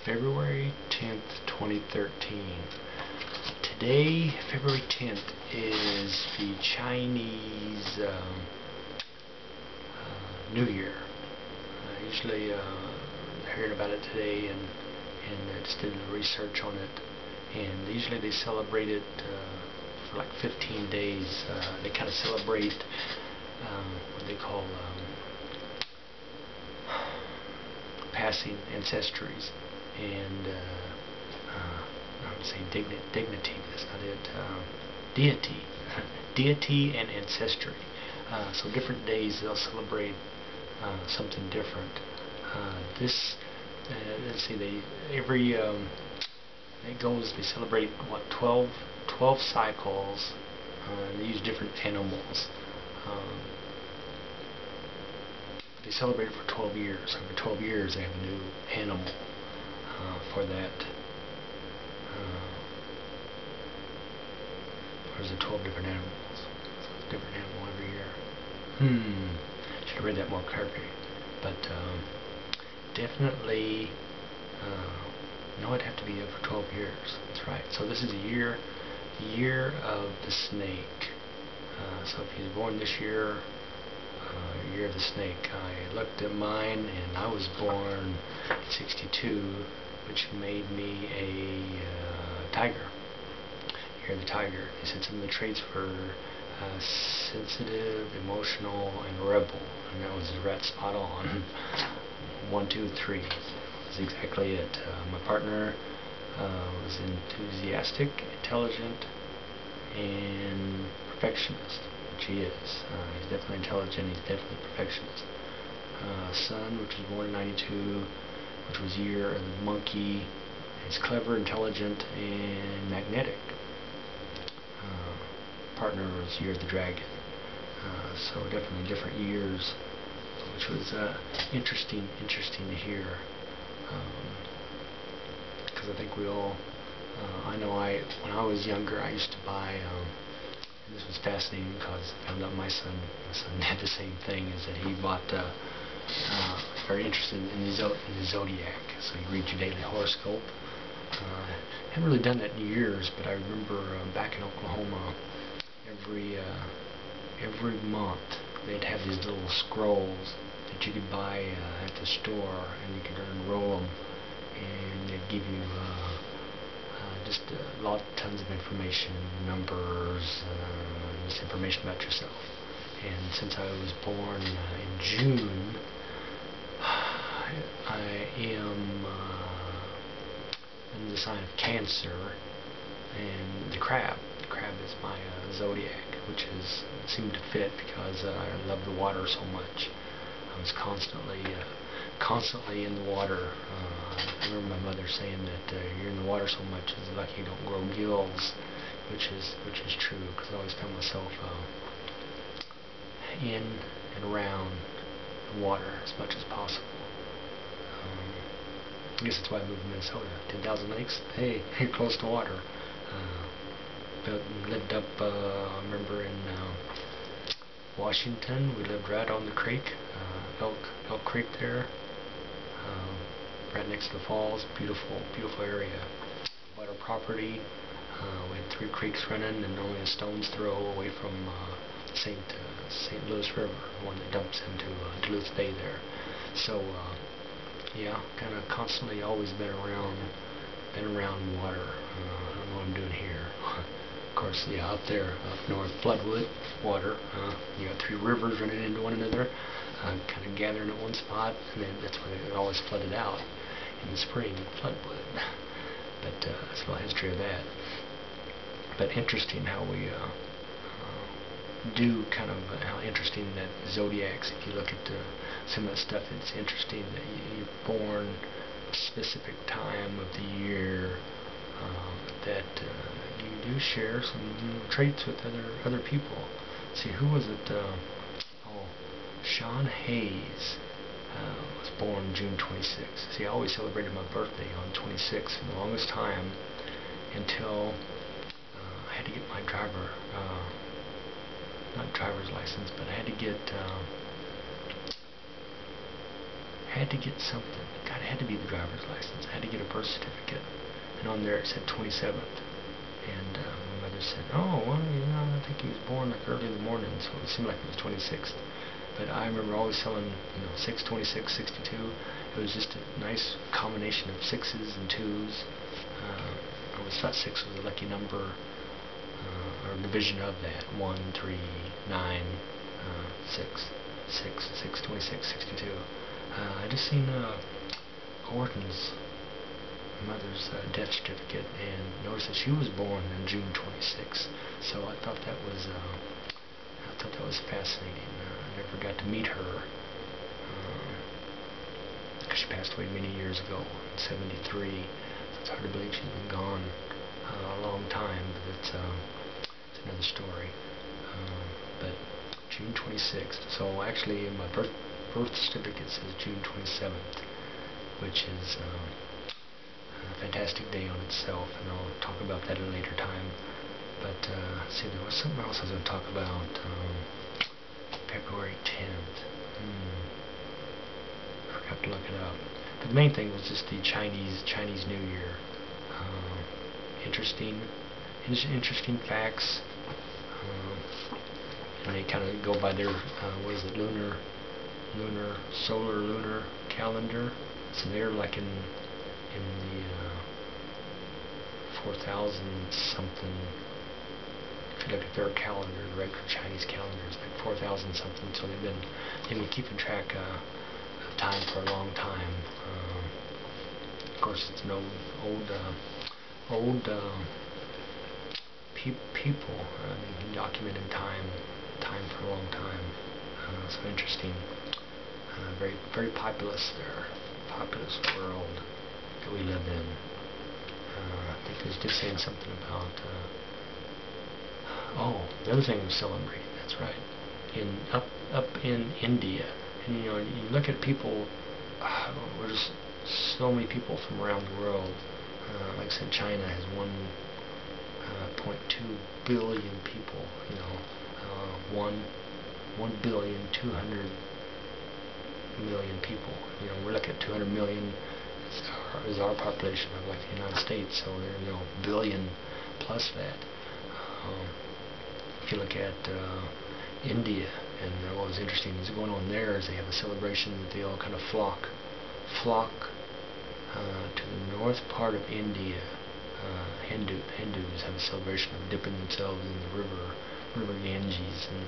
February 10th, 2013. Today, February 10th, is the Chinese New Year. Usually, heard about it today and just did a research on it. And usually they celebrate it for like 15 days. They kind of celebrate what they call passing ancestries and I would say dignity, but that's not it. Deity and ancestry. So different days they'll celebrate something different. Let's see, they celebrate what 12 cycles. They use different animals. They celebrate it for 12 years. Every 12 years they have a new animal for that. There's 12 different animals. So it's a different animal every year. Should have read that more carefully. But definitely, no, it'd have to be for 12 years. That's right. So this is the year of the snake. So if he's born this year, year of the snake. I looked at mine, and I was born in '62, which made me a tiger. Year of the tiger. They said some of the traits were sensitive, emotional, and rebel, and that was right spot on. 1, 2, 3. That's exactly it. My partner was enthusiastic, intelligent, and perfectionist, which he is. He's definitely intelligent, he's definitely a perfectionist. Son, which was born in '92, which was year of the monkey. He's clever, intelligent, and magnetic. Partner was year of the dragon. So definitely different years, which was interesting to hear. Because I think we all, I know when I was younger, I used to buy, this was fascinating because I found out my son did the same thing, is that he bought, very interested in the zodiac. So you read your daily horoscope. Haven't really done that in years, but I remember back in Oklahoma, every month they'd have these little scrolls that you could buy at the store, and you could unroll them, and they'd give you just tons of information, numbers, just information about yourself. And since I was born in June, I am in the sign of Cancer, and the crab. The crab is my zodiac, which seemed to fit because I love the water so much. I was constantly in the water. I remember my mother saying that you're in the water so much, it's lucky you don't grow gills, which is true, because I always found myself in and around the water as much as possible. I guess that's why I moved to Minnesota. 10,000 lakes. Hey, close to water. Lived up, I remember in Washington. We lived right on the creek, Elk Creek there, right next to the falls. Beautiful area. Bought our property. We had 3 creeks running, and only a stone's throw away from St. Louis River, the one that dumps into Duluth Bay there. So, yeah, kind of constantly always been around water. I don't know what I'm doing here. Of course, yeah, up north, floodwood, water. You got 3 rivers running into one another, kind of gathering at one spot, and then that's when it always flooded out in the spring, floodwood. But that's a little history of that. But interesting how we do kind of how interesting that zodiacs. If you look at some of the stuff, it's interesting that you're born a specific time of the year. That you do share some traits with other people. See, who was it? Sean Hayes was born June 26th. See, I always celebrated my birthday on 26th for the longest time until I had to get my not driver's license, but I had to get had to get something. God, it had to be the driver's license. I had to get a birth certificate. And on there it said 27th. And my mother said, oh, well, I think he was born like early in the morning, so it seemed like it was 26th. But I remember always selling, 6, 26, 62. It was just a nice combination of 6s and 2s. I always thought 6 was a lucky number, or a division of that. 1, 3, 9, 6, 6, 6, 26, 62. I just seen Horton's mother's death certificate and noticed that she was born on June 26th. So I thought that was fascinating. I never got to meet her because she passed away many years ago in '73. So it's hard to believe she's been gone a long time, but it's another story. But June 26th. So actually, my birth certificate says June 27th, which is a fantastic day on itself, and I'll talk about that at a later time. But see, there was something else I was going to talk about. February 10th. Forgot to look it up. But the main thing was just the Chinese New Year. Interesting facts. And they kind of go by their lunar calendar. So they're like in the 4,000 something. If you look at their calendar, the regular Chinese calendar is like 4,000 something. So they've been keeping track of time for a long time. Of course, it's an old people documenting time for a long time. So interesting. Very populous there. Populous world that we live in. I think it was just saying something about. The other thing was celebrating. That's right. Up in India, and you look at people. There's so many people from around the world. Like I said, China has 1.2 billion people. 1,200,000,000 people. We're looking at 200 million is our population of like the United States. So they're billion plus that. If you look at India, and what was interesting is going on there is they have a celebration that they all kind of flock to the north part of India. Hindus have a celebration of dipping themselves in the river Ganges and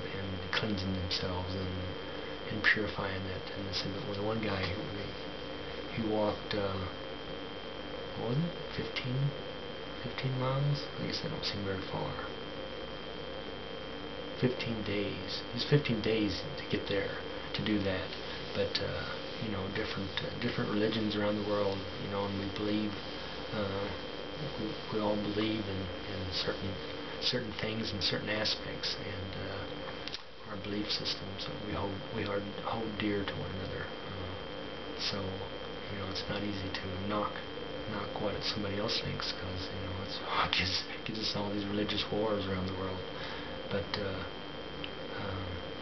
cleansing themselves and purifying it. And they said that one guy he walked what was it, 15 miles? I guess that don't seem very far. 15 days. It was 15 days to get there, to do that. But different religions around the world, and we believe, we all believe in certain things and certain aspects, and our belief systems that we hold dear to one another. So it's not easy to knock what somebody else thinks, because it gives us all these religious wars around the world. But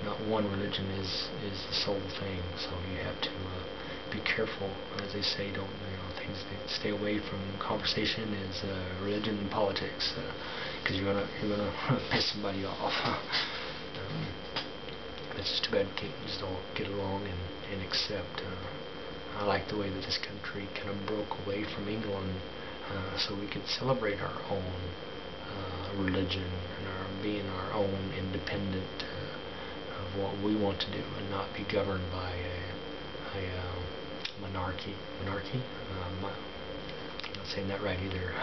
not one religion is the sole thing, so you have to be careful. As they say, don't things that stay away from conversation is religion and politics, because you're gonna piss somebody off. It's just too bad we can't just all get along and accept. I like the way that this country kind of broke away from England, so we could celebrate our own religion and being our own independent of what we want to do, and not be governed by a monarchy. I'm not saying that right either.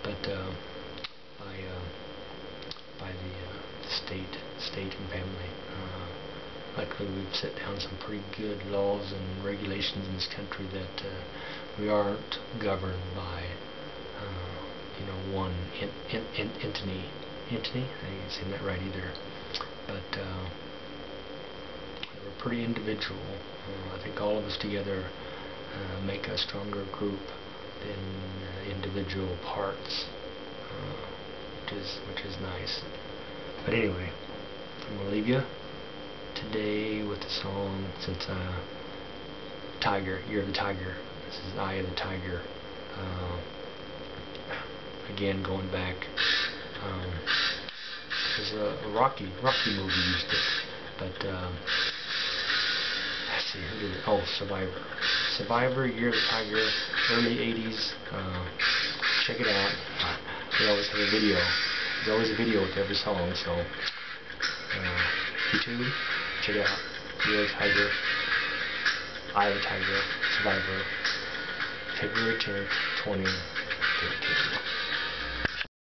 But by the state and family. Luckily, we've set down some pretty good laws and regulations in this country that we aren't governed by one entity. I ain't saying that right either. But we're pretty individual. I think all of us together make a stronger group than individual parts, which is nice. But anyway, I'm gonna leave you today with a song, since I tiger, Year of the Tiger. This is Eye of the Tiger. Again, going back. There's a Rocky movie used it, but let's see, who did it? Oh, Survivor, Year of the Tiger, early 80s. Check it out. They always have a video. There's always a video with every song, so YouTube, check it out. Year of the Tiger, Eye of the Tiger, Survivor, February 10th, 2013.